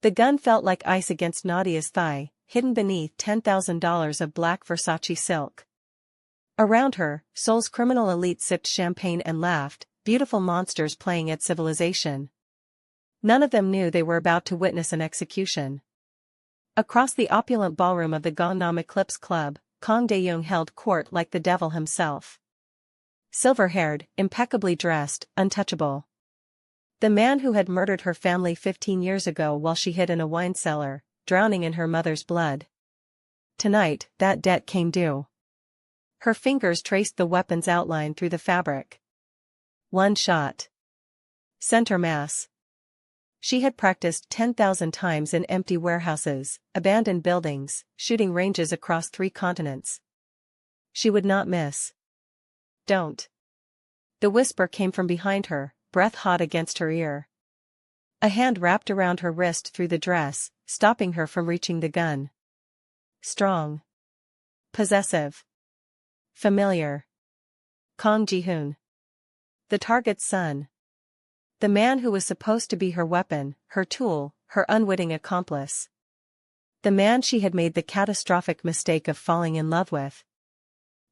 The gun felt like ice against Nadia's thigh, hidden beneath $10,000 of black Versace silk. Around her, Seoul's criminal elite sipped champagne and laughed, beautiful monsters playing at civilization. None of them knew they were about to witness an execution. Across the opulent ballroom of the Gangnam Eclipse Club, Kang Dae-young held court like the devil himself. Silver-haired, impeccably dressed, untouchable. The man who had murdered her family 15 years ago while she hid in a wine cellar, drowning in her mother's blood. Tonight, that debt came due. Her fingers traced the weapon's outline through the fabric. One shot. Center mass. She had practiced 10,000 times in empty warehouses, abandoned buildings, shooting ranges across 3 continents. She would not miss. Don't. The whisper came from behind her, breath hot against her ear. A hand wrapped around her wrist through the dress, stopping her from reaching the gun. Strong. Possessive. Familiar. Kang Ji-Hoon. The target's son. The man who was supposed to be her weapon, her tool, her unwitting accomplice. The man she had made the catastrophic mistake of falling in love with.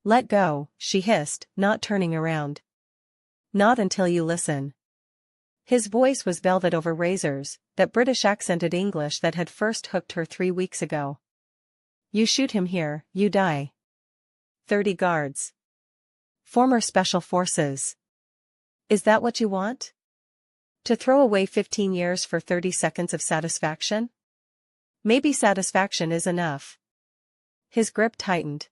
Let go, she hissed, not turning around. Not until you listen. His voice was velvet over razors, that British accented English that had first hooked her 3 weeks ago. You shoot him here, you die. 30 guards. Former special forces. Is that what you want? To throw away 15 years for 30 seconds of satisfaction? Maybe satisfaction is enough. His grip tightened.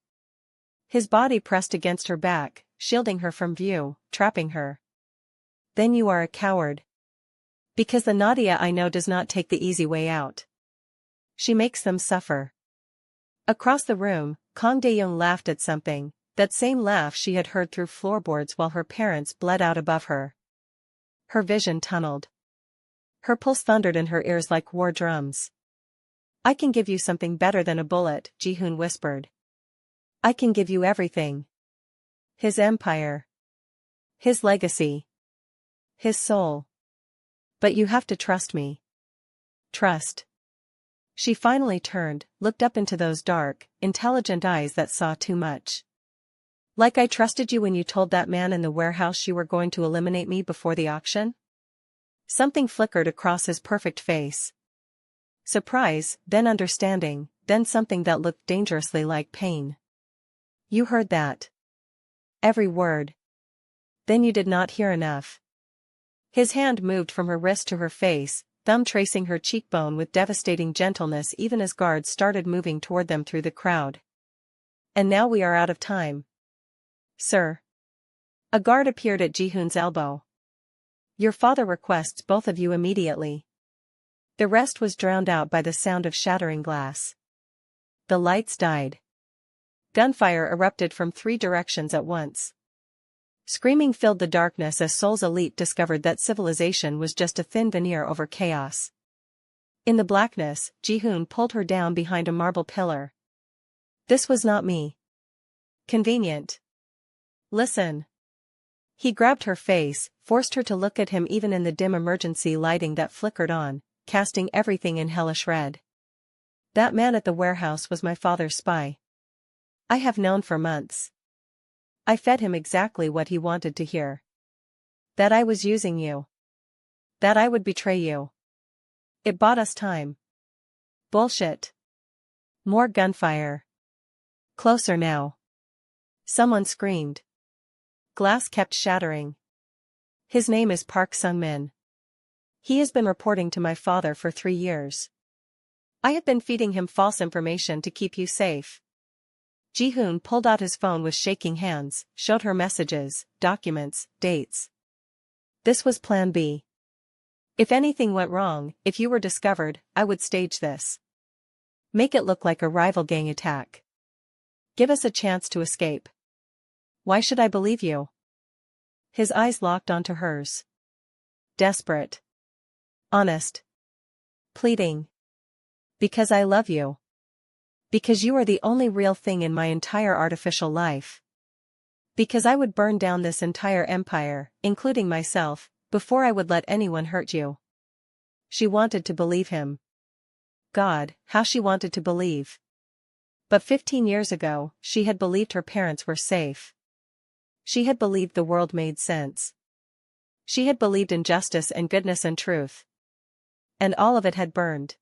His body pressed against her back, shielding her from view, trapping her. Then you are a coward. Because the Nadia I know does not take the easy way out. She makes them suffer. Across the room, Kang Dae-young laughed at something, that same laugh she had heard through floorboards while her parents bled out above her. Her vision tunneled. Her pulse thundered in her ears like war drums. I can give you something better than a bullet, Ji-Hoon whispered. I can give you everything. His empire. His legacy. His soul. But you have to trust me. Trust. She finally turned, looked up into those dark, intelligent eyes that saw too much. Like I trusted you when you told that man in the warehouse you were going to eliminate me before the auction? Something flickered across his perfect face. Surprise, then understanding, then something that looked dangerously like pain. You heard that. Every word. Then you did not hear enough. His hand moved from her wrist to her face, thumb tracing her cheekbone with devastating gentleness even as guards started moving toward them through the crowd. And now we are out of time. Sir. A guard appeared at Ji-Hoon's elbow. Your father requests both of you immediately. The rest was drowned out by the sound of shattering glass. The lights died. Gunfire erupted from 3 directions at once. Screaming filled the darkness as Seoul's elite discovered that civilization was just a thin veneer over chaos. In the blackness, Ji-Hoon pulled her down behind a marble pillar. This was not me. Convenient. Listen. He grabbed her face, forced her to look at him even in the dim emergency lighting that flickered on, casting everything in hellish red. That man at the warehouse was my father's spy. I have known for months. I fed him exactly what he wanted to hear. That I was using you. That I would betray you. It bought us time. Bullshit. More gunfire. Closer now. Someone screamed. Glass kept shattering. His name is Park Sung-min. He has been reporting to my father for 3 years. I have been feeding him false information to keep you safe. Ji-Hoon pulled out his phone with shaking hands, showed her messages, documents, dates. This was Plan B. If anything went wrong, if you were discovered, I would stage this. Make it look like a rival gang attack. Give us a chance to escape. Why should I believe you? His eyes locked onto hers. Desperate. Honest. Pleading. Because I love you. Because you are the only real thing in my entire artificial life. Because I would burn down this entire empire, including myself, before I would let anyone hurt you. She wanted to believe him. God, how she wanted to believe. But 15 years ago, she had believed her parents were safe. She had believed the world made sense. She had believed in justice and goodness and truth. And all of it had burned.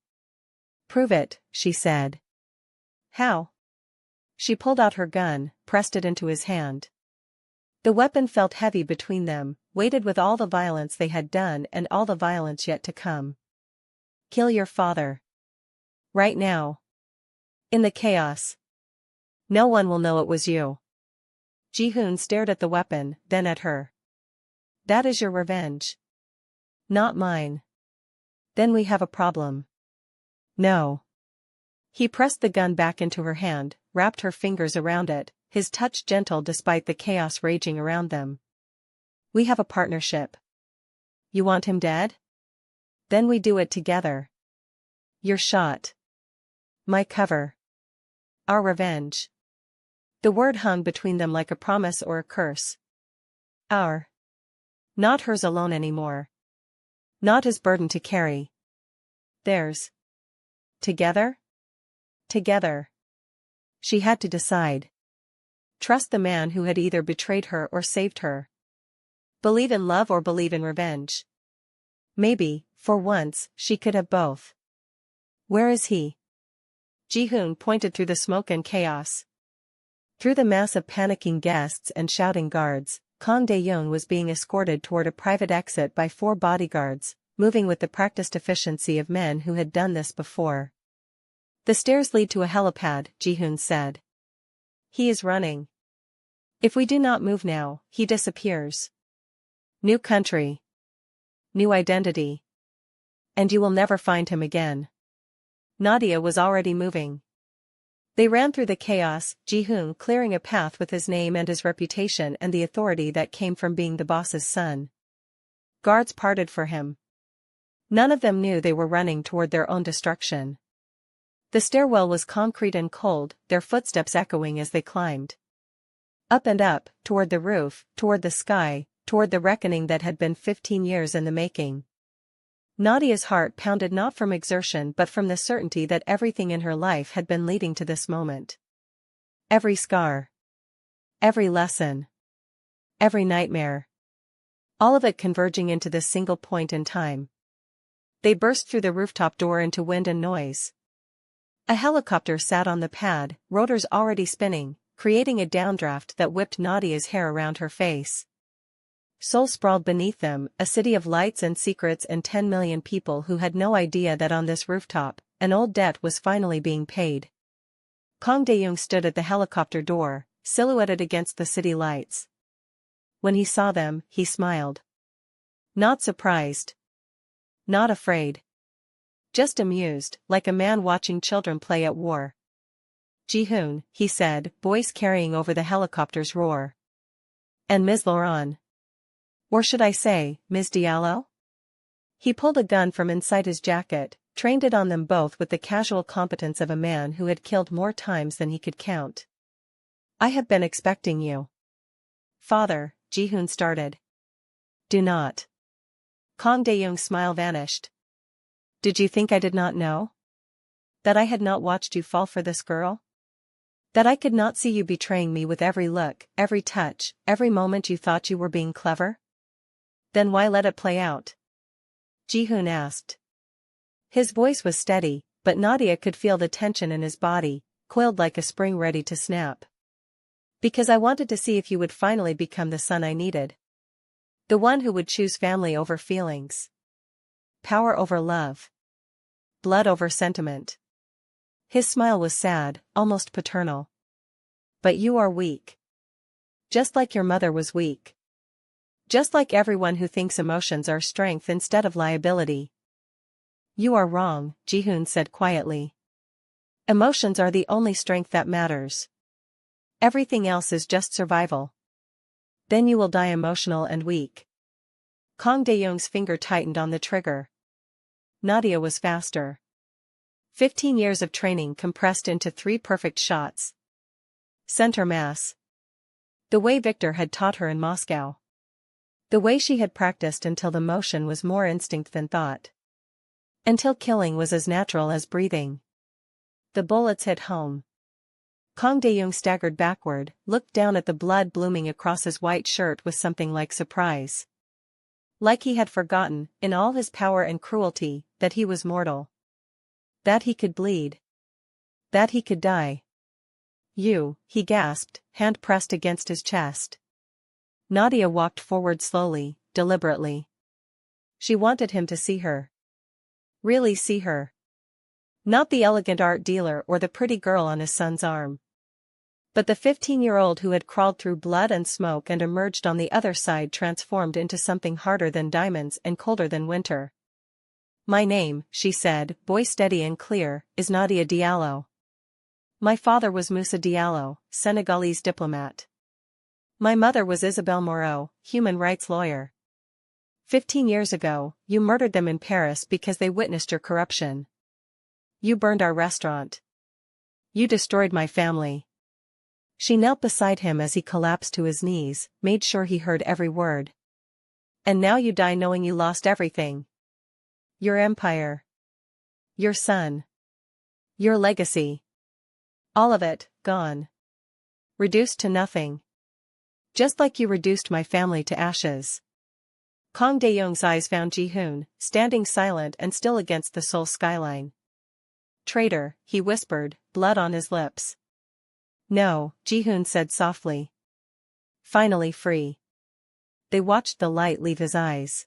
Prove it, she said. How? She pulled out her gun, pressed it into his hand. The weapon felt heavy between them, weighted with all the violence they had done and all the violence yet to come. Kill your father. Right now. In the chaos. No one will know it was you. Ji-Hoon stared at the weapon, then at her. That is your revenge. Not mine. Then we have a problem. No. He pressed the gun back into her hand, wrapped her fingers around it, his touch gentle despite the chaos raging around them. We have a partnership. You want him dead? Then we do it together. Your shot. My cover. Our revenge. The word hung between them like a promise or a curse. Our. Not hers alone anymore. Not his burden to carry. Theirs. Together? Together. She had to decide. Trust the man who had either betrayed her or saved her. Believe in love or believe in revenge. Maybe, for once, she could have both. Where is he? Ji-Hoon pointed through the smoke and chaos. Through the mass of panicking guests and shouting guards, Kang Dae-young was being escorted toward a private exit by 4 bodyguards, moving with the practiced efficiency of men who had done this before. The stairs lead to a helipad, Ji-Hoon said. He is running. If we do not move now, he disappears. New country. New identity. And you will never find him again. Nadia was already moving. They ran through the chaos, Ji-Hoon clearing a path with his name and his reputation and the authority that came from being the boss's son. Guards parted for him. None of them knew they were running toward their own destruction. The stairwell was concrete and cold, their footsteps echoing as they climbed. Up and up, toward the roof, toward the sky, toward the reckoning that had been 15 years in the making. Nadia's heart pounded not from exertion but from the certainty that everything in her life had been leading to this moment. Every scar. Every lesson. Every nightmare. All of it converging into this single point in time. They burst through the rooftop door into wind and noise. A helicopter sat on the pad, rotors already spinning, creating a downdraft that whipped Nadia's hair around her face. Seoul sprawled beneath them, a city of lights and secrets and 10 million people who had no idea that on this rooftop, an old debt was finally being paid. Kang Dae-young stood at the helicopter door, silhouetted against the city lights. When he saw them, he smiled. Not surprised. Not afraid. Just amused, like a man watching children play at war. Ji-Hoon, he said, voice carrying over the helicopter's roar. And Ms. Laurent. Or should I say, Ms. Diallo? He pulled a gun from inside his jacket, trained it on them both with the casual competence of a man who had killed more times than he could count. I have been expecting you. Father, Ji-Hoon started. Do not. Kang Dae-young's smile vanished. Did you think I did not know? That I had not watched you fall for this girl? That I could not see you betraying me with every look, every touch, every moment you thought you were being clever? Then why let it play out? Ji-Hoon asked. His voice was steady, but Nadia could feel the tension in his body, coiled like a spring ready to snap. Because I wanted to see if you would finally become the son I needed. The one who would choose family over feelings. Power over love. Blood over sentiment. His smile was sad, almost paternal. But you are weak. Just like your mother was weak. Just like everyone who thinks emotions are strength instead of liability. You are wrong, Ji-Hoon said quietly. Emotions are the only strength that matters. Everything else is just survival. Then you will die emotional and weak. Kang Dae-young's finger tightened on the trigger. Nadia was faster. 15 years of training compressed into 3 perfect shots. Center mass. The way Victor had taught her in Moscow. The way she had practiced until the motion was more instinct than thought. Until killing was as natural as breathing. The bullets hit home. Kang Dae-young staggered backward, looked down at the blood blooming across his white shirt with something like surprise. Like he had forgotten, in all his power and cruelty, that he was mortal. That he could bleed. That he could die. "You," he gasped, hand pressed against his chest. Nadia walked forward slowly, deliberately. She wanted him to see her. Really see her. Not the elegant art dealer or the pretty girl on his son's arm. But the 15-year-old who had crawled through blood and smoke and emerged on the other side transformed into something harder than diamonds and colder than winter. "My name," she said, voice steady and clear, "is Nadia Diallo. My father was Moussa Diallo, Senegalese diplomat. My mother was Isabelle Moreau, human rights lawyer. 15 years ago, you murdered them in Paris because they witnessed your corruption. You burned our restaurant. You destroyed my family." She knelt beside him as he collapsed to his knees, made sure he heard every word. "And now you die knowing you lost everything. Your empire. Your son. Your legacy. All of it, gone. Reduced to nothing. Just like you reduced my family to ashes." Kang Dae-young's eyes found Ji-Hoon, standing silent and still against the Seoul skyline. "Traitor," he whispered, blood on his lips. "No," Ji-Hoon said softly. Finally free. They watched the light leave his eyes.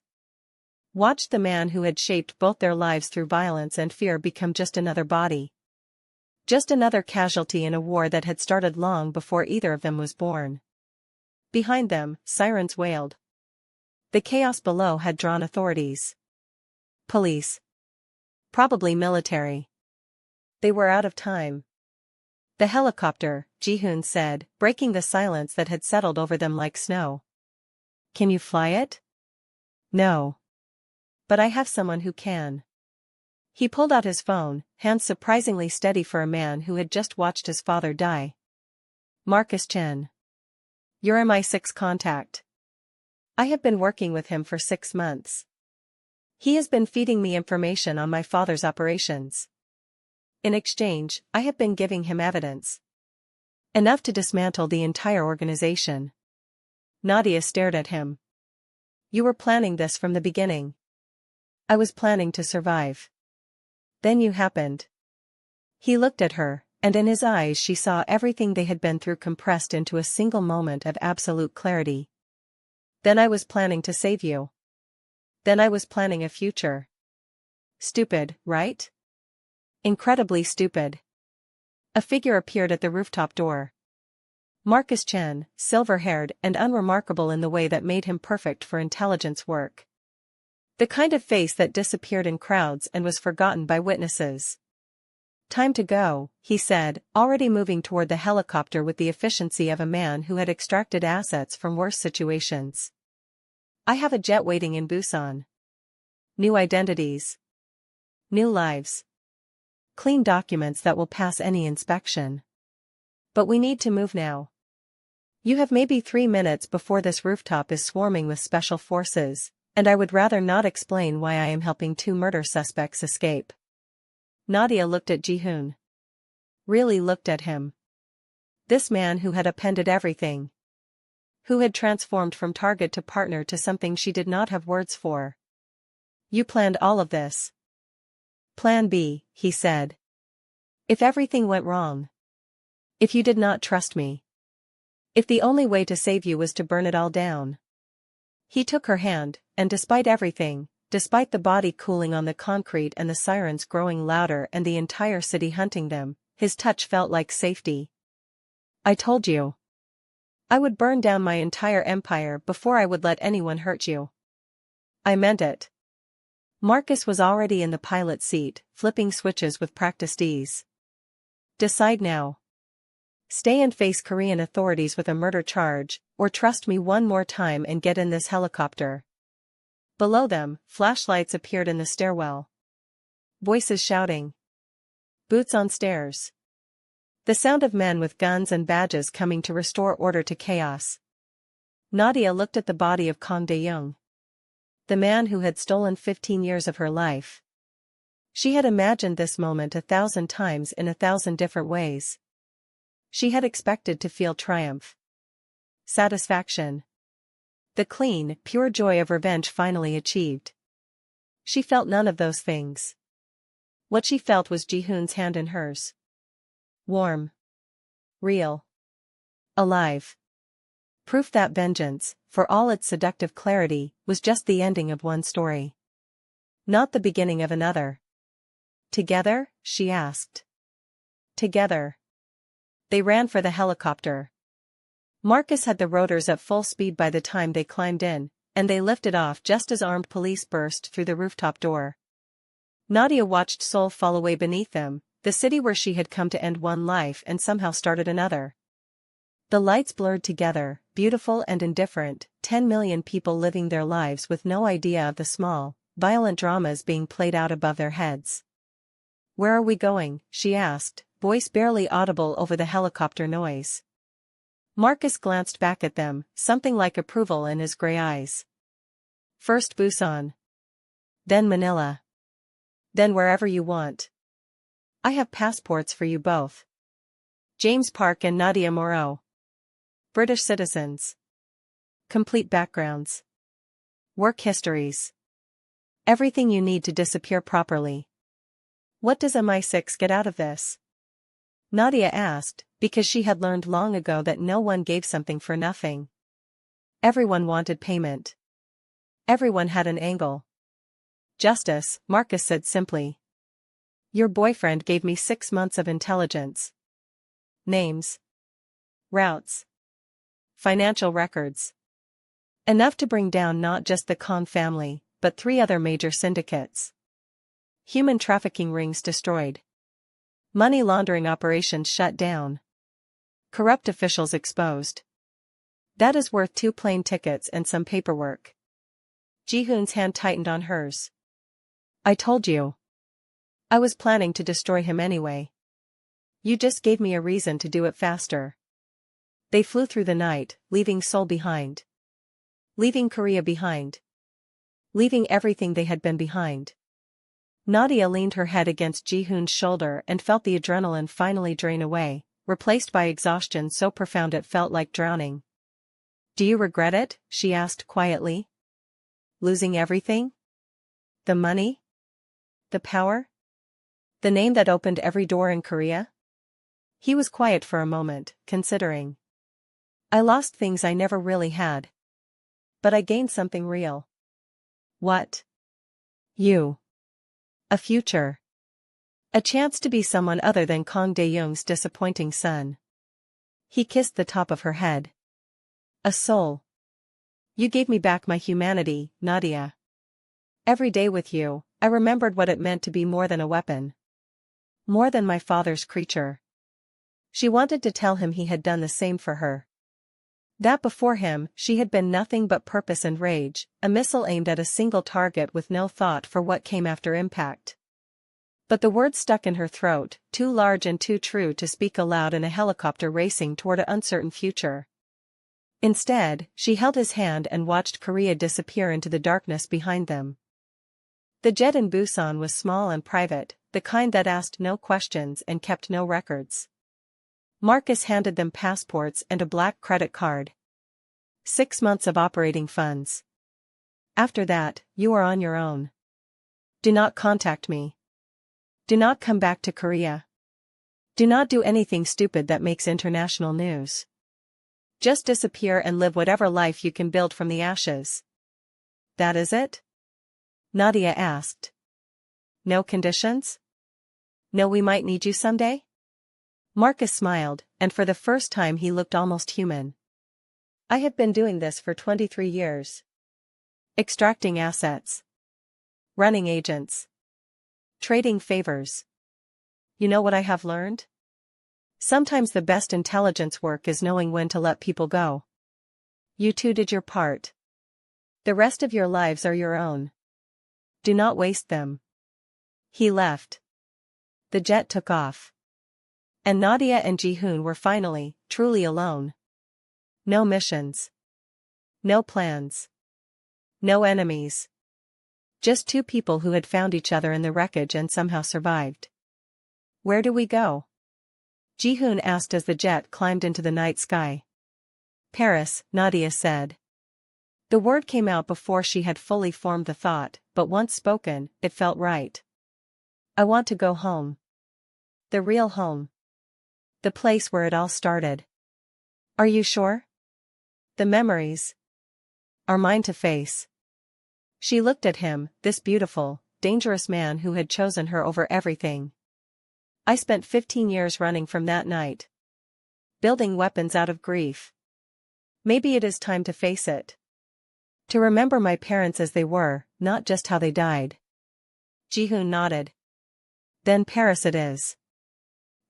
Watched the man who had shaped both their lives through violence and fear become just another body. Just another casualty in a war that had started long before either of them was born. Behind them, sirens wailed. The chaos below had drawn authorities. Police. Probably military. They were out of time. "The helicopter," Ji-Hoon said, breaking the silence that had settled over them like snow. "Can you fly it?" "No. But I have someone who can." He pulled out his phone, hands surprisingly steady for a man who had just watched his father die. "Marcus Chen. Your MI6 contact. I have been working with him for 6 months. He has been feeding me information on my father's operations. In exchange, I have been giving him evidence. Enough to dismantle the entire organization." Nadia stared at him. "You were planning this from the beginning." "I was planning to survive. Then you happened." He looked at her, and in his eyes she saw everything they had been through compressed into a single moment of absolute clarity. "Then I was planning to save you. Then I was planning a future." Stupid, right? Incredibly stupid. A figure appeared at the rooftop door. Marcus Chen, silver-haired and unremarkable in the way that made him perfect for intelligence work. The kind of face that disappeared in crowds and was forgotten by witnesses. "Time to go," he said, already moving toward the helicopter with the efficiency of a man who had extracted assets from worse situations. "I have a jet waiting in Busan. New identities. New lives. Clean documents that will pass any inspection. But we need to move now. You have maybe 3 minutes before this rooftop is swarming with special forces, and I would rather not explain why I am helping 2 murder suspects escape." Nadia looked at Ji-Hoon. Really looked at him. This man who had upended everything. Who had transformed from target to partner to something she did not have words for. "You planned all of this." "Plan B," he said. "If everything went wrong. If you did not trust me. If the only way to save you was to burn it all down." He took her hand, and despite everything, despite the body cooling on the concrete and the sirens growing louder and the entire city hunting them, his touch felt like safety. "I told you. I would burn down my entire empire before I would let anyone hurt you. I meant it." Marcus was already in the pilot seat, flipping switches with practiced ease. "Decide now. Stay and face Korean authorities with a murder charge, or trust me one more time and get in this helicopter." Below them, flashlights appeared in the stairwell. Voices shouting. Boots on stairs. The sound of men with guns and badges coming to restore order to chaos. Nadia looked at the body of Kang Dae-young. The man who had stolen 15 years of her life. She had imagined this moment 1,000 times in 1,000 different ways. She had expected to feel triumph, satisfaction, the clean, pure joy of revenge finally achieved. She felt none of those things. What she felt was Ji-Hoon's hand in hers. Warm. Real. Alive. Proof that vengeance, for all its seductive clarity, was just the ending of one story, not the beginning of another. Together? She asked. Together. They ran for the helicopter. Marcus had the rotors at full speed by the time they climbed in, and they lifted off just as armed police burst through the rooftop door. Nadia watched Seoul fall away beneath them, the city where she had come to end one life and somehow started another. The lights blurred together, beautiful and indifferent, 10 million people living their lives with no idea of the small, violent dramas being played out above their heads. "Where are we going?" she asked, voice barely audible over the helicopter noise. Marcus glanced back at them, something like approval in his gray eyes. "First Busan. Then Manila. Then wherever you want. I have passports for you both. James Park and Nadia Moreau. British citizens. Complete backgrounds. Work histories. Everything you need to disappear properly." "What does MI6 get out of this?" Nadia asked, because she had learned long ago that no one gave something for nothing. Everyone wanted payment. Everyone had an angle. "Justice," Marcus said simply. "Your boyfriend gave me 6 months of intelligence. Names. Routes. Financial records. Enough to bring down not just the Kang family, but 3 other major syndicates. Human trafficking rings destroyed. Money laundering operations shut down. Corrupt officials exposed. That is worth 2 plane tickets and some paperwork." Ji-Hoon's hand tightened on hers. "I told you. I was planning to destroy him anyway. You just gave me a reason to do it faster." They flew through the night, leaving Seoul behind. Leaving Korea behind. Leaving everything they had been behind. Nadia leaned her head against Ji-Hoon's shoulder and felt the adrenaline finally drain away, replaced by exhaustion so profound it felt like drowning. "Do you regret it?" she asked quietly. "Losing everything? The money? The power? The name that opened every door in Korea?" He was quiet for a moment, considering. "I lost things I never really had. But I gained something real." "What?" "You. A future. A chance to be someone other than Kang Dae-young's disappointing son." He kissed the top of her head. "A soul. You gave me back my humanity, Nadia. Every day with you, I remembered what it meant to be more than a weapon. More than my father's creature." She wanted to tell him he had done the same for her. That before him, she had been nothing but purpose and rage, a missile aimed at a single target with no thought for what came after impact. But the words stuck in her throat, too large and too true to speak aloud in a helicopter racing toward an uncertain future. Instead, she held his hand and watched Korea disappear into the darkness behind them. The jet in Busan was small and private, the kind that asked no questions and kept no records. Marcus handed them passports and a black credit card. 6 months of operating funds. "After that, you are on your own. Do not contact me. Do not come back to Korea. Do not do anything stupid that makes international news. Just disappear and live whatever life you can build from the ashes." "That is it?" Nadia asked. "No conditions? No, we might need you someday?" Marcus smiled, and for the first time he looked almost human. "I have been doing this for 23 years. Extracting assets. Running agents. Trading favors. You know what I have learned? Sometimes the best intelligence work is knowing when to let people go. You two did your part. The rest of your lives are your own. Do not waste them." He left. The jet took off. And Nadia and Ji-Hoon were finally, truly alone. No missions. No plans. No enemies. Just two people who had found each other in the wreckage and somehow survived. Where do we go? Ji-Hoon asked as the jet climbed into the night sky. Paris, Nadia said. The word came out before she had fully formed the thought, but once spoken, it felt right. I want to go home. The real home. The place where it all started. Are you sure? The memories are mine to face. She looked at him, this beautiful, dangerous man who had chosen her over everything. I spent 15 years running from that night. Building weapons out of grief. Maybe it is time to face it. To remember my parents as they were, not just how they died. Ji-Hoon nodded. Then Paris it is.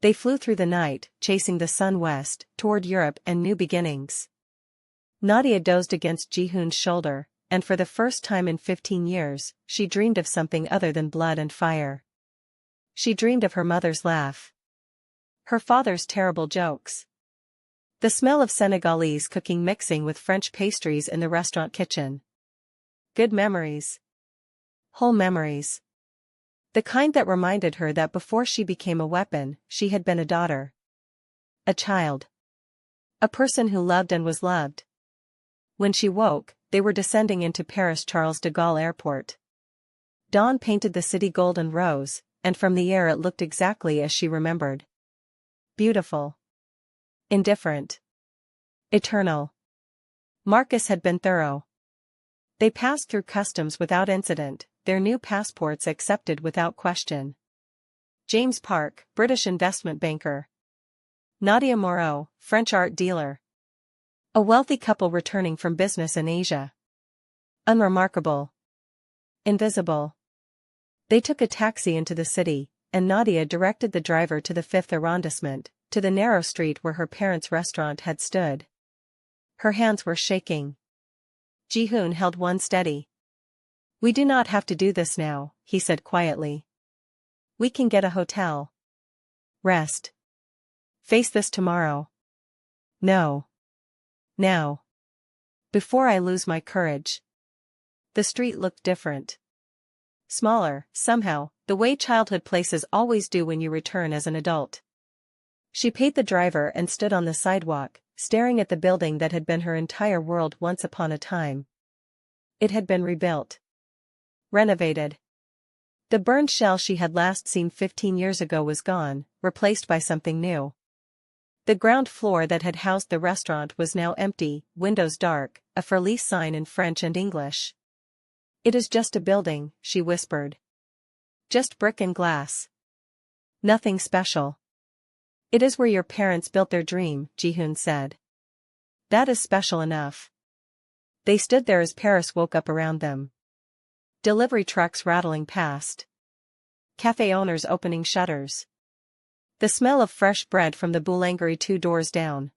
They flew through the night, chasing the sun west, toward Europe and new beginnings. Nadia dozed against Ji-Hoon's shoulder, and for the first time in 15 years, she dreamed of something other than blood and fire. She dreamed of her mother's laugh. Her father's terrible jokes. The smell of Senegalese cooking mixing with French pastries in the restaurant kitchen. Good memories. Whole memories. The kind that reminded her that before she became a weapon, she had been a daughter. A child. A person who loved and was loved. When she woke, they were descending into Paris Charles de Gaulle Airport. Dawn painted the city gold and rose, and from the air it looked exactly as she remembered. Beautiful. Indifferent. Eternal. Marcus had been thorough. They passed through customs without incident, their new passports accepted without question. James Park, British investment banker. Nadia Moreau, French art dealer. A wealthy couple returning from business in Asia. Unremarkable. Invisible. They took a taxi into the city, and Nadia directed the driver to the 5th arrondissement, to the narrow street where her parents' restaurant had stood. Her hands were shaking. Ji-Hoon held one steady. We do not have to do this now, he said quietly. We can get a hotel. Rest. Face this tomorrow. No. Now. Before I lose my courage. The street looked different. Smaller, somehow, the way childhood places always do when you return as an adult. She paid the driver and stood on the sidewalk, staring at the building that had been her entire world once upon a time. It had been rebuilt. Renovated. The burned shell she had last seen 15 years ago was gone, replaced by something new. The ground floor that had housed the restaurant was now empty, windows dark, a for lease sign in French and English. It is just a building, she whispered. Just brick and glass. Nothing special. It is where your parents built their dream, Ji-Hoon said. That is special enough. They stood there as Paris woke up around them. Delivery trucks rattling past. Cafe owners opening shutters. The smell of fresh bread from the boulangerie 2 doors down.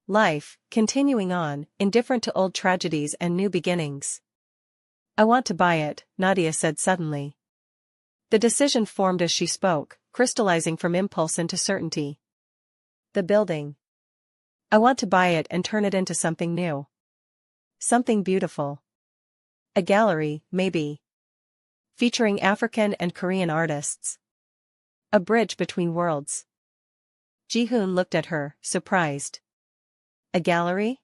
Life, continuing on, indifferent to old tragedies and new beginnings. I want to buy it, Nadia said suddenly. The decision formed as she spoke, crystallizing from impulse into certainty. The building. I want to buy it and turn it into something new. Something beautiful. A gallery, maybe. Featuring African and Korean artists. A bridge between worlds. Ji-Hoon looked at her, surprised. A gallery?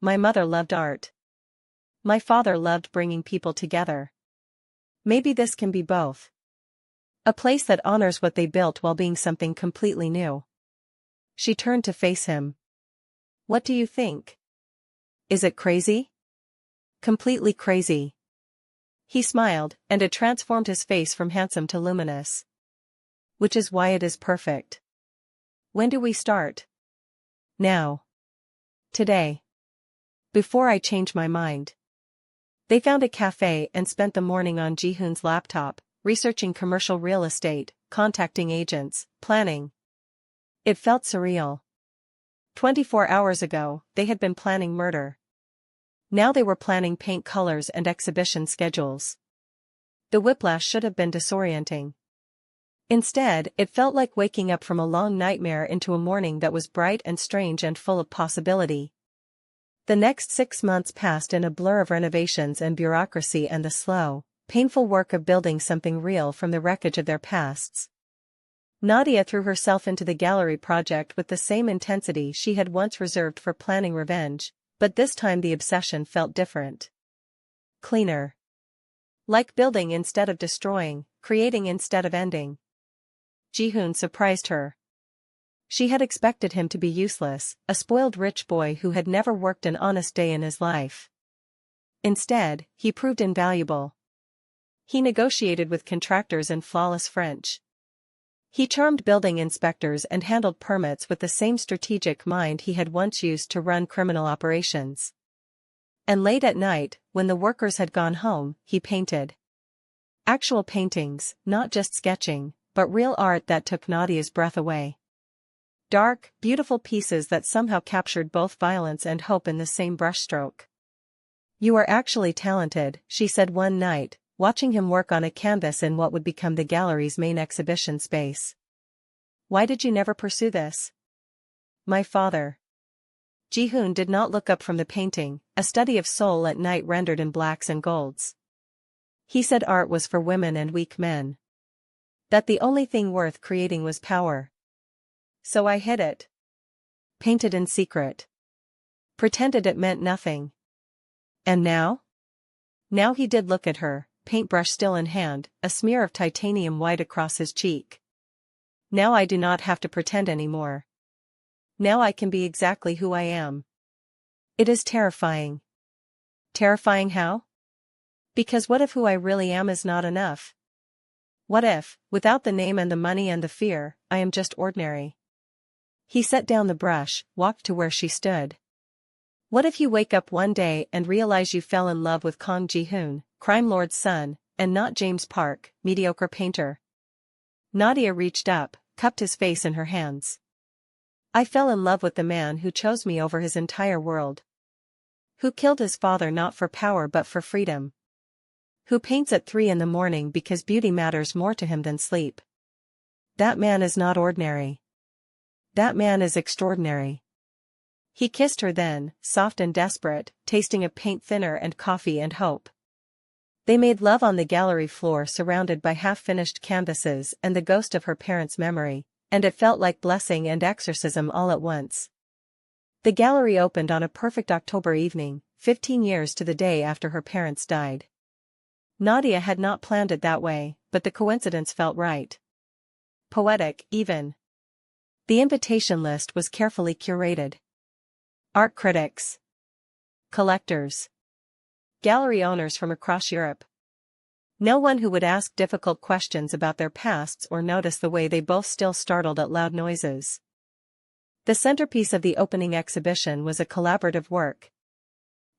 My mother loved art. My father loved bringing people together. Maybe this can be both. A place that honors what they built while being something completely new. She turned to face him. What do you think? Is it crazy? Completely crazy. He smiled, and it transformed his face from handsome to luminous. Which is why it is perfect. When do we start? Now. Today. Before I change my mind. They found a cafe and spent the morning on Ji-Hoon's laptop, researching commercial real estate, contacting agents, planning. It felt surreal. 24 hours ago, they had been planning murder. Now they were planning paint colors and exhibition schedules. The whiplash should have been disorienting. Instead, it felt like waking up from a long nightmare into a morning that was bright and strange and full of possibility. The next 6 months passed in a blur of renovations and bureaucracy and the slow, painful work of building something real from the wreckage of their pasts. Nadia threw herself into the gallery project with the same intensity she had once reserved for planning revenge, but this time the obsession felt different. Cleaner. Like building instead of destroying, creating instead of ending. Ji-Hoon surprised her. She had expected him to be useless, a spoiled rich boy who had never worked an honest day in his life. Instead, he proved invaluable. He negotiated with contractors in flawless French. He charmed building inspectors and handled permits with the same strategic mind he had once used to run criminal operations. And late at night, when the workers had gone home, he painted. Actual paintings, not just sketching, but real art that took Nadia's breath away. Dark, beautiful pieces that somehow captured both violence and hope in the same brushstroke. "You are actually talented," she said one night, watching him work on a canvas in what would become the gallery's main exhibition space. "Why did you never pursue this?" "My father." Ji-Hoon did not look up from the painting, a study of Seoul at night rendered in blacks and golds. "He said art was for women and weak men. That the only thing worth creating was power. So I hid it. Painted in secret. Pretended it meant nothing. And now?" Now he did look at her, paintbrush still in hand, a smear of titanium white across his cheek. "Now I do not have to pretend anymore. Now I can be exactly who I am. It is terrifying." "Terrifying how?" "Because what if who I really am is not enough? What if, without the name and the money and the fear, I am just ordinary?" He set down the brush, walked to where she stood. "What if you wake up one day and realize you fell in love with Kang Ji-Hoon, crime lord's son, and not James Park, mediocre painter?" Nadia reached up, cupped his face in her hands. "I fell in love with the man who chose me over his entire world. Who killed his father not for power but for freedom. Who paints at 3 in the morning because beauty matters more to him than sleep. That man is not ordinary. That man is extraordinary." He kissed her then, soft and desperate, tasting of paint thinner and coffee and hope. They made love on the gallery floor surrounded by half-finished canvases and the ghost of her parents' memory, and it felt like blessing and exorcism all at once. The gallery opened on a perfect October evening, 15 years to the day after her parents died. Nadia had not planned it that way, but the coincidence felt right. Poetic, even. The invitation list was carefully curated. Art critics. Collectors. Gallery owners from across Europe. No one who would ask difficult questions about their pasts or notice the way they both still startled at loud noises. The centerpiece of the opening exhibition was a collaborative work.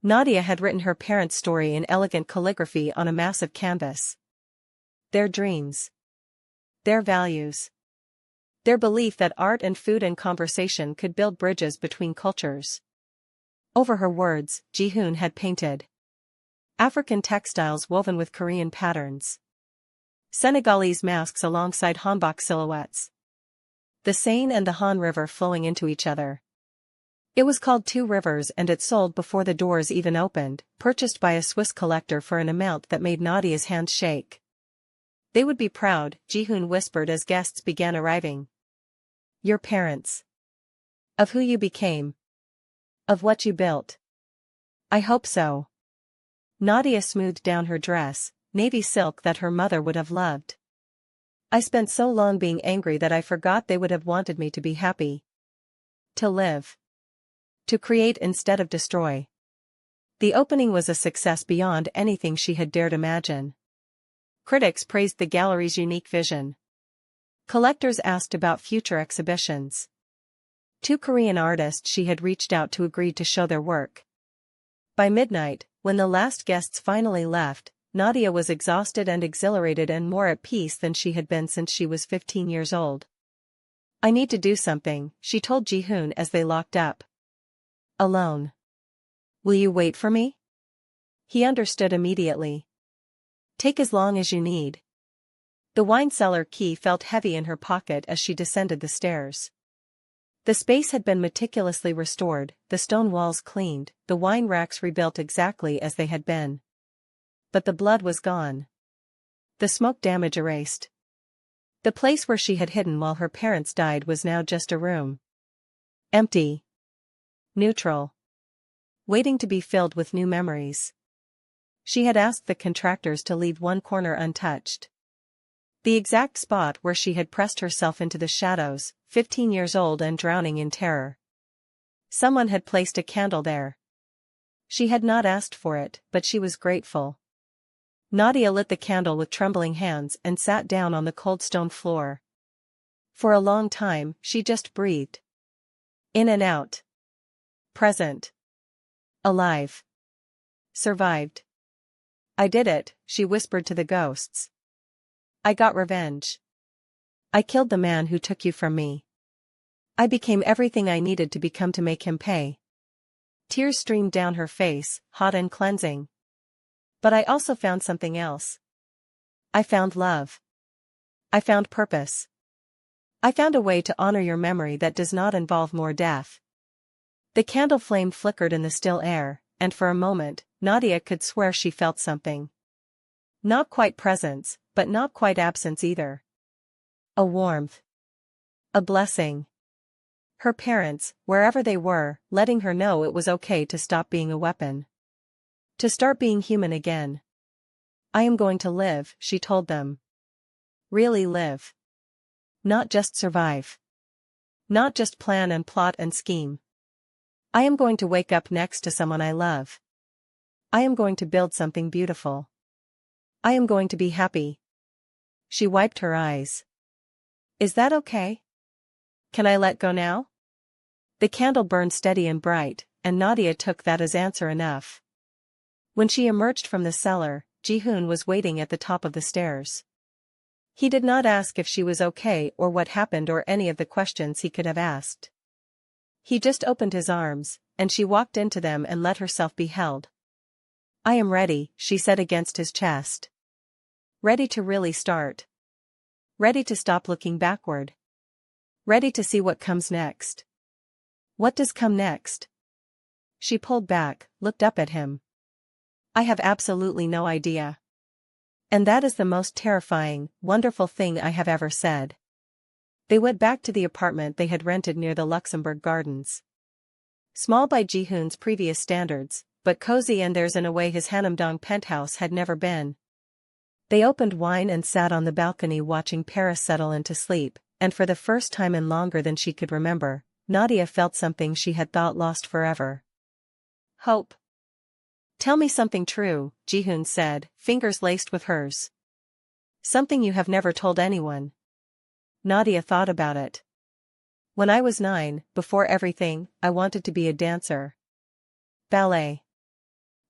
Nadia had written her parents' story in elegant calligraphy on a massive canvas. Their dreams. Their values. Their belief that art and food and conversation could build bridges between cultures. Over her words, Ji-Hoon had painted African textiles woven with Korean patterns. Senegalese masks alongside hanbok silhouettes. The Seine and the Han River flowing into each other. It was called Two Rivers and it sold before the doors even opened, purchased by a Swiss collector for an amount that made Nadia's hands shake. "They would be proud," Ji-Hoon whispered as guests began arriving. "Your parents. Of who you became. Of what you built." "I hope so." Nadia smoothed down her dress, navy silk that her mother would have loved. "I spent so long being angry that I forgot they would have wanted me to be happy. To live. To create instead of destroy." The opening was a success beyond anything she had dared imagine. Critics praised the gallery's unique vision. Collectors asked about future exhibitions. 2 Korean artists she had reached out to agreed to show their work. By midnight, when the last guests finally left, Nadia was exhausted and exhilarated and more at peace than she had been since she was 15 years old. "I need to do something," she told Ji-Hoon as they locked up. "Alone. Will you wait for me?" He understood immediately. "Take as long as you need." The wine cellar key felt heavy in her pocket as she descended the stairs. The space had been meticulously restored, the stone walls cleaned, the wine racks rebuilt exactly as they had been. But the blood was gone. the smoke damage erased. The place where she had hidden while her parents died was now just a room. Empty. Neutral. Waiting to be filled with new memories. She had asked the contractors to leave one corner untouched. The exact spot where she had pressed herself into the shadows, 15 years old and drowning in terror. Someone had placed a candle there. She had not asked for it, but she was grateful. Nadia lit the candle with trembling hands and sat down on the cold stone floor. For a long time, she just breathed. In and out. Present. Alive. Survived. I did it, she whispered to the ghosts. I got revenge. I killed the man who took you from me. I became everything I needed to become to make him pay. Tears streamed down her face, hot and cleansing. But I also found something else. I found love. I found purpose. I found a way to honor your memory that does not involve more death. The candle flame flickered in the still air, and for a moment, Nadia could swear she felt something. Not quite presence, but not quite absence either. A warmth. A blessing. Her parents, wherever they were, letting her know it was okay to stop being a weapon. To start being human again. I am going to live, she told them. Really live. Not just survive. Not just plan and plot and scheme. I am going to wake up next to someone I love. I am going to build something beautiful. I am going to be happy. She wiped her eyes. Is that okay? Can I let go now? The candle burned steady and bright, and Nadia took that as answer enough. When she emerged from the cellar, Ji-Hoon was waiting at the top of the stairs. He did not ask if she was okay or what happened or any of the questions he could have asked. He just opened his arms, and she walked into them and let herself be held. I am ready, she said against his chest. Ready to really start. Ready to stop looking backward. Ready to see what comes next. What does come next? She pulled back, looked up at him. I have absolutely no idea. And that is the most terrifying, wonderful thing I have ever said. They went back to the apartment they had rented near the Luxembourg Gardens. Small by Ji-Hoon's previous standards, but cozy and theirs in a way his Hanamdong penthouse had never been. They opened wine and sat on the balcony watching Paris settle into sleep, and for the first time in longer than she could remember, Nadia felt something she had thought lost forever. Hope. Tell me something true, Ji-Hoon said, fingers laced with hers. Something you have never told anyone. Nadia thought about it. When I was 9, before everything, I wanted to be a dancer. Ballet.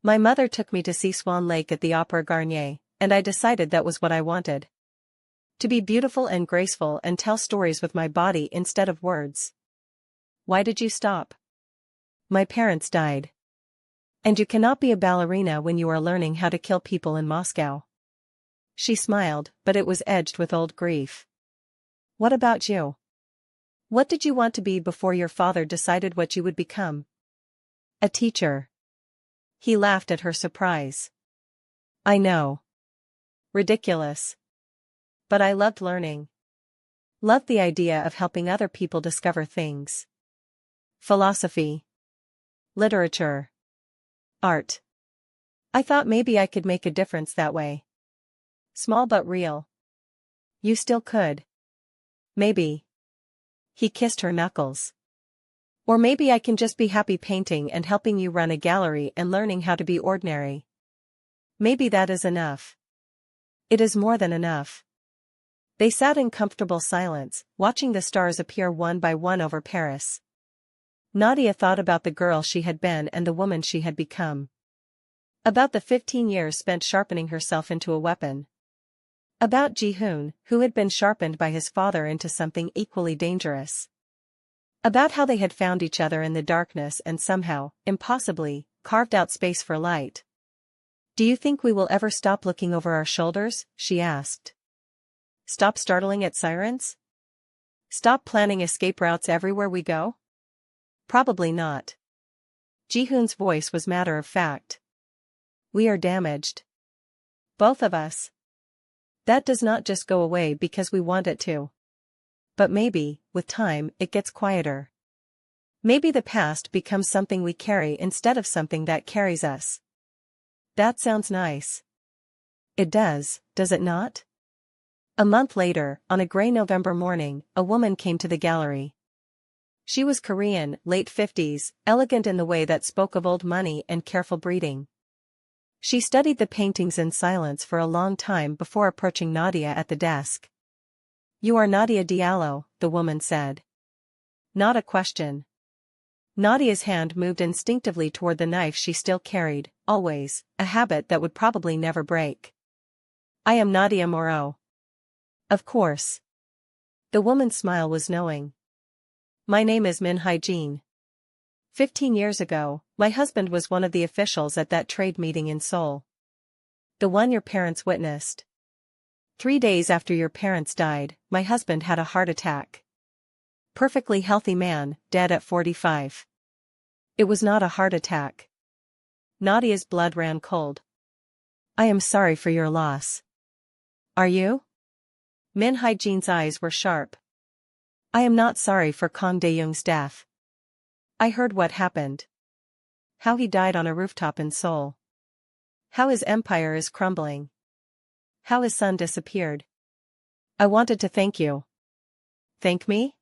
My mother took me to see Swan Lake at the Opera Garnier, and I decided that was what I wanted. To be beautiful and graceful and tell stories with my body instead of words. Why did you stop? My parents died. And you cannot be a ballerina when you are learning how to kill people in Moscow. She smiled, but it was edged with old grief. What about you? What did you want to be before your father decided what you would become? A teacher. He laughed at her surprise. I know. Ridiculous. But I loved learning. Loved the idea of helping other people discover things. Philosophy. Literature. Art. I thought maybe I could make a difference that way. Small but real. You still could. Maybe. He kissed her knuckles. Or maybe I can just be happy painting and helping you run a gallery and learning how to be ordinary. Maybe that is enough. It is more than enough. They sat in comfortable silence, watching the stars appear one by one over Paris. Nadia thought about the girl she had been and the woman she had become. About the 15 years spent sharpening herself into a weapon. About Ji-Hoon, who had been sharpened by his father into something equally dangerous. About how they had found each other in the darkness and somehow, impossibly, carved out space for light. Do you think we will ever stop looking over our shoulders? She asked. Stop startling at sirens? Stop planning escape routes everywhere we go? Probably not. Ji-Hoon's voice was matter of fact. We are damaged. Both of us. That does not just go away because we want it to. But maybe, with time, it gets quieter. Maybe the past becomes something we carry instead of something that carries us. That sounds nice. It does it not? A month later, on a gray November morning, a woman came to the gallery. She was Korean, late 50s, elegant in the way that spoke of old money and careful breeding. She studied the paintings in silence for a long time before approaching Nadia at the desk. "You are Nadia Diallo," the woman said. Not a question. Nadia's hand moved instinctively toward the knife she still carried, always, a habit that would probably never break. "I am Nadia Moreau." "Of course." The woman's smile was knowing. "My name is Min Hyjin. 15 years ago, my husband was one of the officials at that trade meeting in Seoul. The one your parents witnessed. 3 days after your parents died, my husband had a heart attack. Perfectly healthy man, dead at 45. It was not a heart attack." Nadia's blood ran cold. "I am sorry for your loss." "Are you?" Min Hyjin's eyes were sharp. "I am not sorry for Kang Dae-young's death. I heard what happened. How he died on a rooftop in Seoul. How his empire is crumbling. How his son disappeared. I wanted to thank you." "Thank me?"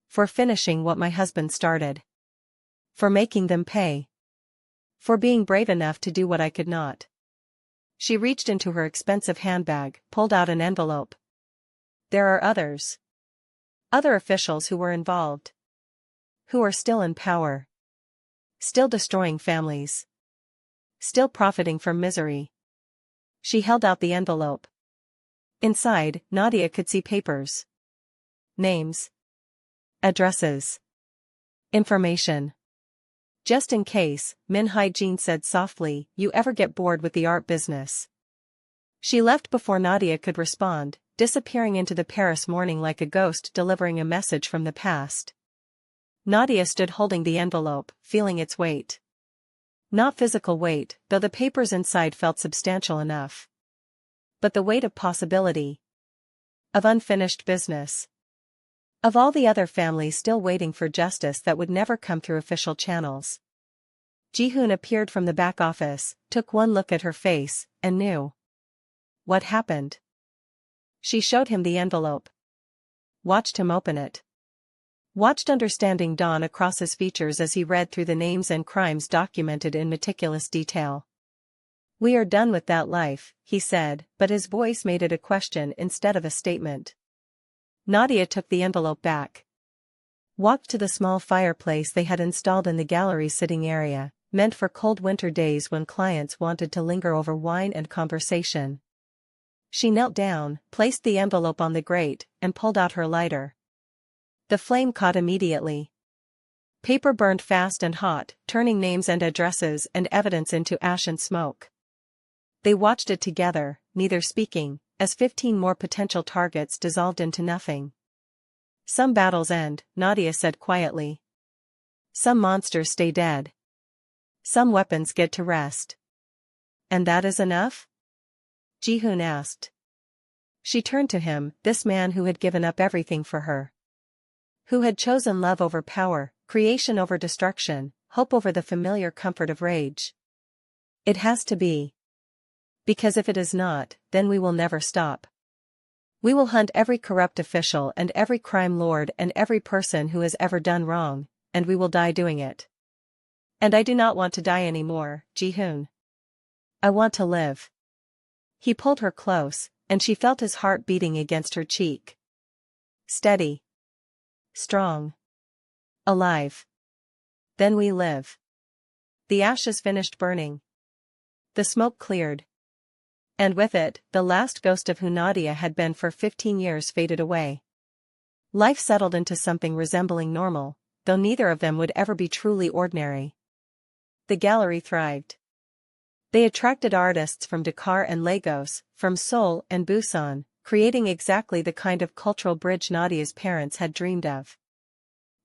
"For finishing what my husband started. For making them pay. For being brave enough to do what I could not." She reached into her expensive handbag, pulled out an envelope. "There are others. Other officials who were involved. Who are still in power. Still destroying families. Still profiting from misery." She held out the envelope. Inside, Nadia could see papers. Names. Addresses. Information. "Just in case," Min Hyjin said softly, "you ever get bored with the art business." She left before Nadia could respond, disappearing into the Paris morning like a ghost delivering a message from the past. Nadia stood holding the envelope, feeling its weight. Not physical weight, though the papers inside felt substantial enough. But the weight of possibility. Of unfinished business. Of all the other families still waiting for justice that would never come through official channels. Ji-Hoon appeared from the back office, took one look at her face, and knew. What happened? She showed him the envelope. Watched him open it. Watched understanding dawn across his features as he read through the names and crimes documented in meticulous detail. "We are done with that life," he said, but his voice made it a question instead of a statement. Nadia took the envelope back. Walked to the small fireplace they had installed in the gallery sitting area, meant for cold winter days when clients wanted to linger over wine and conversation. She knelt down, placed the envelope on the grate, and pulled out her lighter. The flame caught immediately. Paper burned fast and hot, turning names and addresses and evidence into ash and smoke. They watched it together, neither speaking, as 15 more potential targets dissolved into nothing. "Some battles end," Nadia said quietly. "Some monsters stay dead. Some weapons get to rest." "And that is enough?" Ji-Hoon asked. She turned to him, this man who had given up everything for her. Who had chosen love over power, creation over destruction, hope over the familiar comfort of rage. "It has to be. Because if it is not, then we will never stop. We will hunt every corrupt official and every crime lord and every person who has ever done wrong, and we will die doing it. And I do not want to die anymore, Ji-Hoon. I want to live." He pulled her close, and she felt his heart beating against her cheek. Steady. Strong. Alive. "Then we live." The ashes finished burning. The smoke cleared. And with it, the last ghost of who Nadia had been for 15 years faded away. Life settled into something resembling normal, though neither of them would ever be truly ordinary. The gallery thrived. They attracted artists from Dakar and Lagos, from Seoul and Busan, creating exactly the kind of cultural bridge Nadia's parents had dreamed of.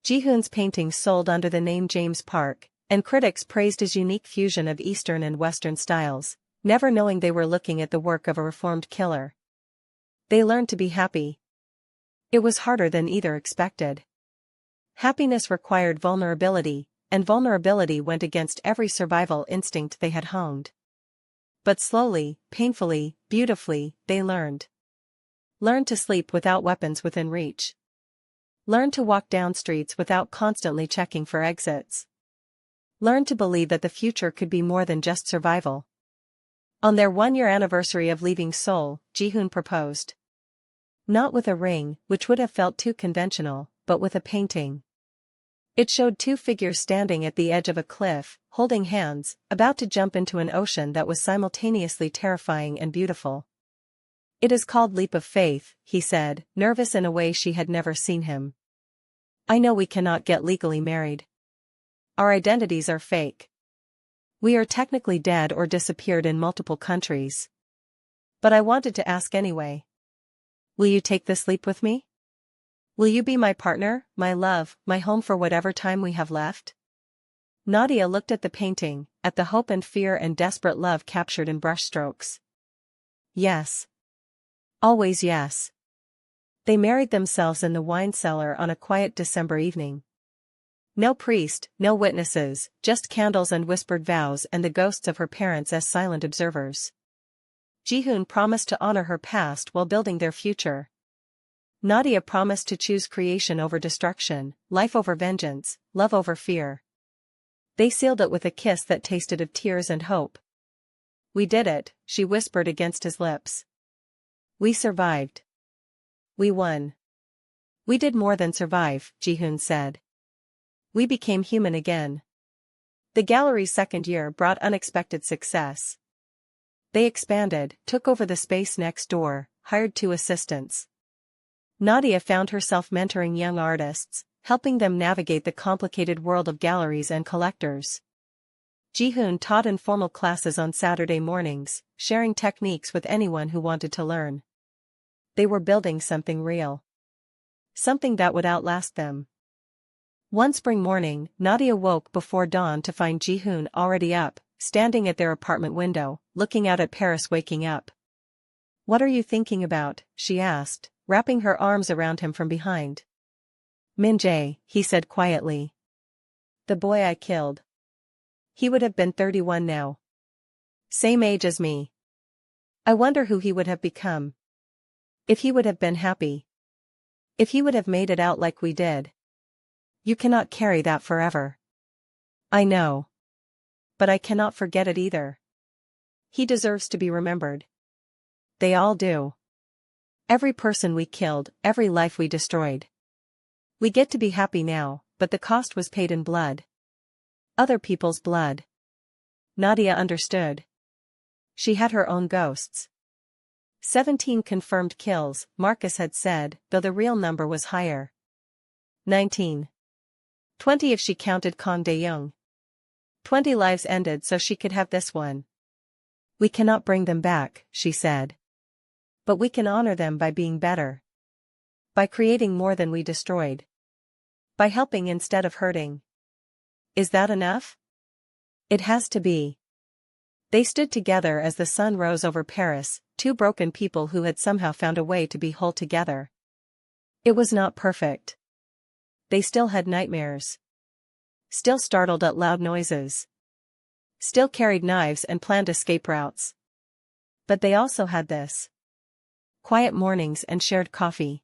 Ji-Hoon's paintings sold under the name James Park, and critics praised his unique fusion of Eastern and Western styles, never knowing they were looking at the work of a reformed killer. They learned to be happy. It was harder than either expected. Happiness required vulnerability, and vulnerability went against every survival instinct they had honed. But slowly, painfully, beautifully, they learned. Learned to sleep without weapons within reach. Learned to walk down streets without constantly checking for exits. Learned to believe that the future could be more than just survival. On their 1-year anniversary of leaving Seoul, Ji-Hoon proposed. Not with a ring, which would have felt too conventional, but with a painting. It showed 2 figures standing at the edge of a cliff, holding hands, about to jump into an ocean that was simultaneously terrifying and beautiful. It is called leap of faith, he said, nervous in a way she had never seen him. I know we cannot get legally married. Our identities are fake. We are technically dead or disappeared in multiple countries. But I wanted to ask anyway. Will you take this leap with me? Will you be my partner, my love, my home for whatever time we have left? Nadia looked at the painting, at the hope and fear and desperate love captured in brushstrokes. Yes. Always yes. They married themselves in the wine cellar on a quiet December evening. No priest, no witnesses, just candles and whispered vows and the ghosts of her parents as silent observers. Ji-Hoon promised to honor her past while building their future. Nadia promised to choose creation over destruction, life over vengeance, love over fear. They sealed it with a kiss that tasted of tears and hope. We did it, she whispered against his lips. We survived. We won. We did more than survive, Ji-Hoon said. We became human again. The gallery's 2nd year brought unexpected success. They expanded, took over the space next door, hired 2 assistants. Nadia found herself mentoring young artists, helping them navigate the complicated world of galleries and collectors. Ji-Hoon taught informal classes on Saturday mornings, sharing techniques with anyone who wanted to learn. They were building something real. Something that would outlast them. One spring morning, Nadia woke before dawn to find Ji-Hoon already up, standing at their apartment window, looking out at Paris waking up. What are you thinking about? She asked, wrapping her arms around him from behind. Min-jae, he said quietly. The boy I killed. He would have been 31 now. Same age as me. I wonder who he would have become. If he would have been happy. If he would have made it out like we did. You cannot carry that forever. I know. But I cannot forget it either. He deserves to be remembered. They all do. Every person we killed, every life we destroyed. We get to be happy now, but the cost was paid in blood. Other people's blood. Nadia understood. She had her own ghosts. 17 confirmed kills, Marcus had said, though the real number was higher. 19. 20 if she counted Kang De-young. 20 lives ended so she could have this one. We cannot bring them back, she said. But we can honor them by being better. By creating more than we destroyed. By helping instead of hurting. Is that enough? It has to be. They stood together as the sun rose over Paris, 2 broken people who had somehow found a way to be whole together. It was not perfect. They still had nightmares. Still startled at loud noises. Still carried knives and planned escape routes. But they also had this. Quiet mornings and shared coffee.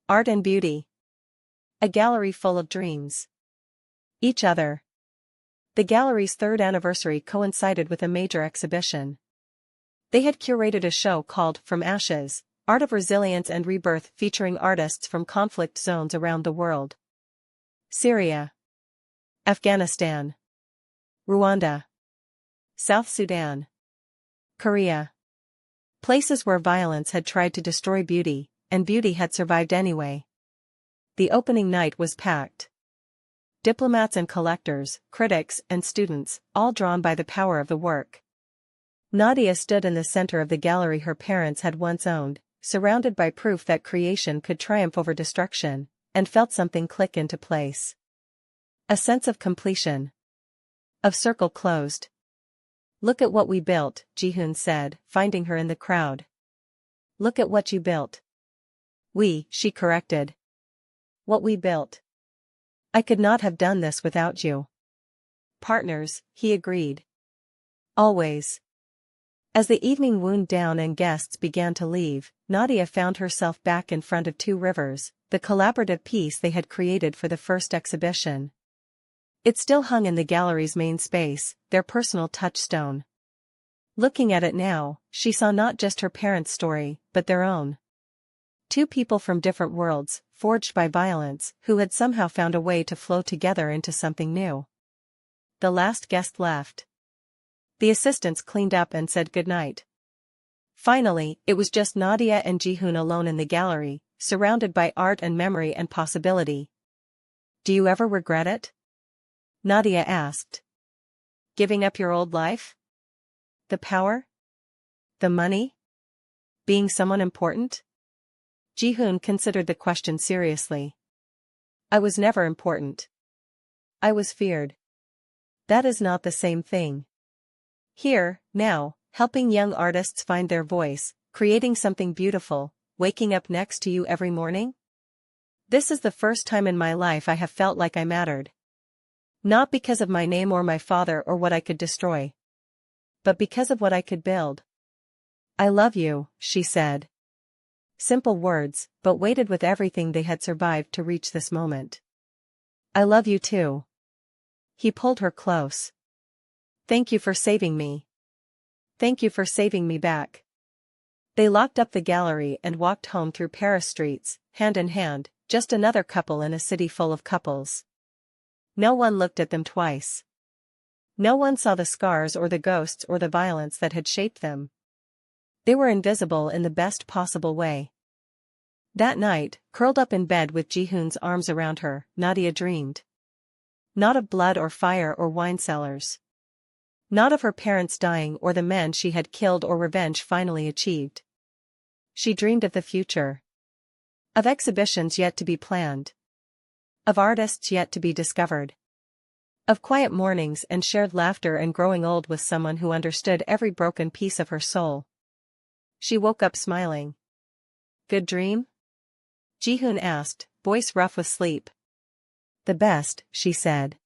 Art and beauty. A gallery full of dreams. Each other. The gallery's 3rd anniversary coincided with a major exhibition. They had curated a show called From Ashes, Art of Resilience and Rebirth featuring artists from conflict zones around the world. Syria. Afghanistan. Rwanda. South Sudan. Korea. Places where violence had tried to destroy beauty, and beauty had survived anyway. The opening night was packed. Diplomats and collectors, critics and students, all drawn by the power of the work. Nadia stood in the center of the gallery her parents had once owned, surrounded by proof that creation could triumph over destruction, and felt something click into place. A sense of completion. Of circle closed. Look at what we built, Ji-Hoon said, finding her in the crowd. Look at what you built. She corrected. What we built. I could not have done this without you. Partners, he agreed. Always. As the evening wound down and guests began to leave, Nadia found herself back in front of Two Rivers, the collaborative piece they had created for the first exhibition. It still hung in the gallery's main space, their personal touchstone. Looking at it now, she saw not just her parents' story, but their own. Two people from different worlds, forged by violence, who had somehow found a way to flow together into something new. The last guest left. The assistants cleaned up and said goodnight. Finally, it was just Nadia and Ji-Hoon alone in the gallery, surrounded by art and memory and possibility. Do you ever regret it? Nadia asked. Giving up your old life? The power? The money? Being someone important? Ji-Hoon considered the question seriously. I was never important. I was feared. That is not the same thing. Here, now, helping young artists find their voice, creating something beautiful, waking up next to you every morning? This is the first time in my life I have felt like I mattered. Not because of my name or my father or what I could destroy, but because of what I could build. I love you, she said. Simple words, but weighted with everything they had survived to reach this moment. I love you too. He pulled her close. Thank you for saving me. Thank you for saving me back. They locked up the gallery and walked home through Paris streets, hand in hand, just another couple in a city full of couples. No one looked at them twice. No one saw the scars or the ghosts or the violence that had shaped them. They were invisible in the best possible way. That night, curled up in bed with Ji-Hoon's arms around her, Nadia dreamed. Not of blood or fire or wine cellars. Not of her parents dying or the men she had killed or revenge finally achieved. She dreamed of the future. Of exhibitions yet to be planned. Of artists yet to be discovered. Of quiet mornings and shared laughter and growing old with someone who understood every broken piece of her soul. She woke up smiling. Good dream? Ji-Hoon asked, voice rough with sleep. The best, she said.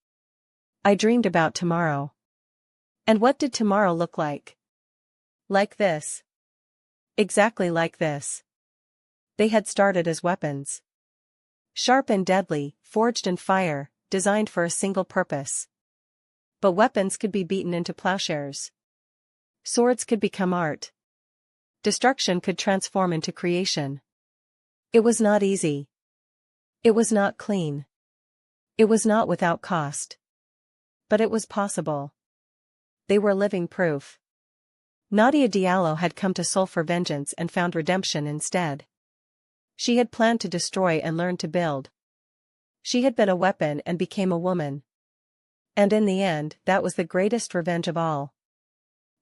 I dreamed about tomorrow. And what did tomorrow look like? Like this. Exactly like this. They had started as weapons. Sharp and deadly, forged in fire, designed for a single purpose. But weapons could be beaten into plowshares. Swords could become art. Destruction could transform into creation. It was not easy. It was not clean. It was not without cost. But it was possible. They were living proof. Nadia Diallo had come to Seoul for vengeance and found redemption instead. She had planned to destroy and learned to build. She had been a weapon and became a woman. And in the end, that was the greatest revenge of all.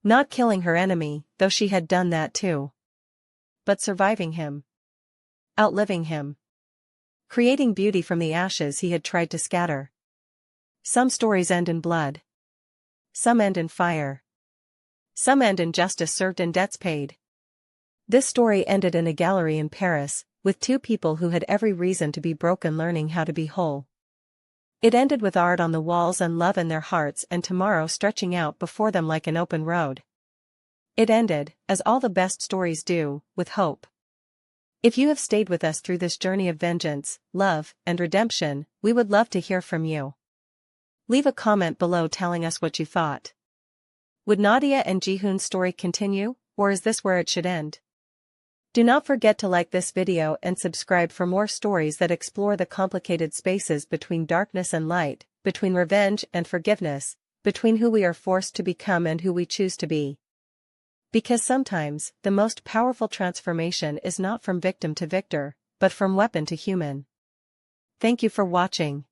Not killing her enemy, though she had done that too. But surviving him. Outliving him. Creating beauty from the ashes he had tried to scatter. Some stories end in blood. Some end in fire. Some end in justice served and debts paid. This story ended in a gallery in Paris, with two people who had every reason to be broken learning how to be whole. It ended with art on the walls and love in their hearts and tomorrow stretching out before them like an open road. It ended, as all the best stories do, with hope. If you have stayed with us through this journey of vengeance, love, and redemption, we would love to hear from you. Leave a comment below telling us what you thought. Would Nadia and Ji-Hoon's story continue, or is this where it should end? Do not forget to like this video and subscribe for more stories that explore the complicated spaces between darkness and light, between revenge and forgiveness, between who we are forced to become and who we choose to be. Because sometimes, the most powerful transformation is not from victim to victor, but from weapon to human. Thank you for watching.